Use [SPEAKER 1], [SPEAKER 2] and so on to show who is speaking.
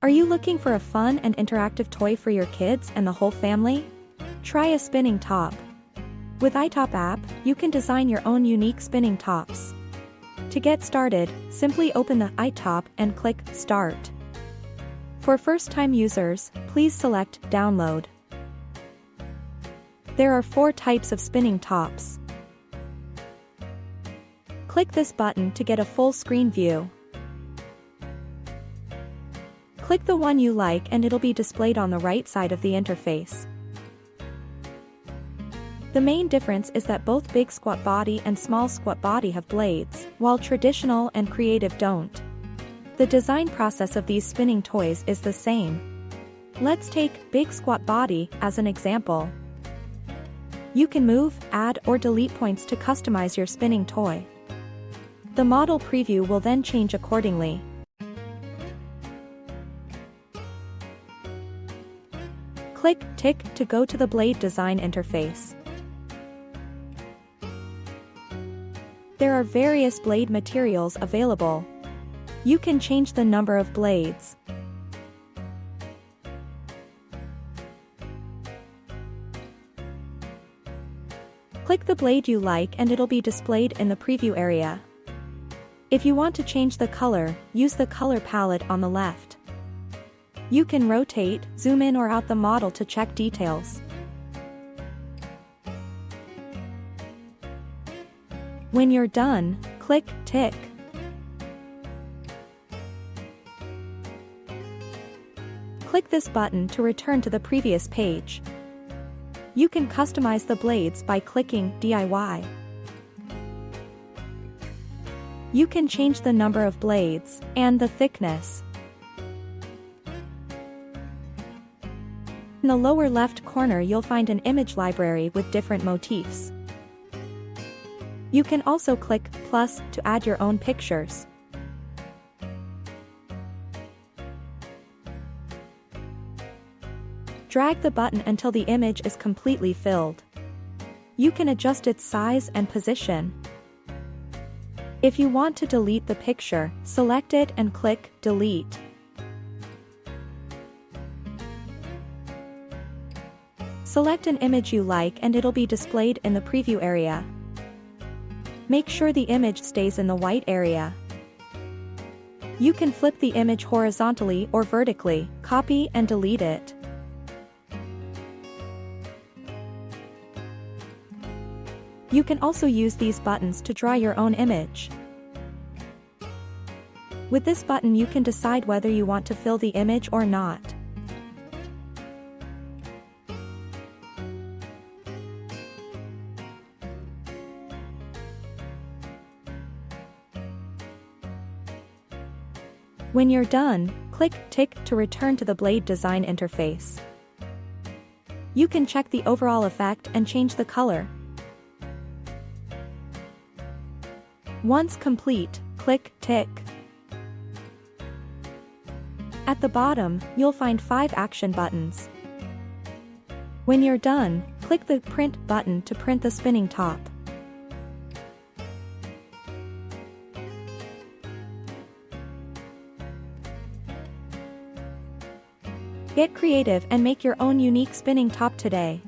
[SPEAKER 1] Are you looking for a fun and interactive toy for your kids and the whole family? Try a spinning top. With iTOP app, you can design your own unique spinning tops. To get started, simply open the iTOP and click Start. For first-time users, please select Download. There are 4 types of spinning tops. Click this button to get a full screen view. Click the one you like and it'll be displayed on the right side of the interface. The main difference is that both big squat body and small squat body have blades, while traditional and creative don't. The design process of these spinning toys is the same. Let's take big squat body as an example. You can move, add or delete points to customize your spinning toy. The model preview will then change accordingly. Click Tick to go to the blade design interface. There are various blade materials available. You can change the number of blades. Click the blade you like and it'll be displayed in the preview area. If you want to change the color, use the color palette on the left. You can rotate, zoom in or out the model to check details. When you're done, click Tick. Click this button to return to the previous page. You can customize the blades by clicking DIY. You can change the number of blades and the thickness. In the lower left corner you'll find an image library with different motifs. You can also click plus to add your own pictures. Drag the button until the image is completely filled. You can adjust its size and position. If you want to delete the picture, select it and click Delete. Select an image you like and it'll be displayed in the preview area. Make sure the image stays in the white area. You can flip the image horizontally or vertically, copy and delete it. You can also use these buttons to draw your own image. With this button you can decide whether you want to fill the image or not. When you're done, click Tick to return to the blade design interface. You can check the overall effect and change the color. Once complete, click Tick. At the bottom, you'll find 5 action buttons. When you're done, click the Print button to print the spinning top. Get creative and make your own unique spinning top today.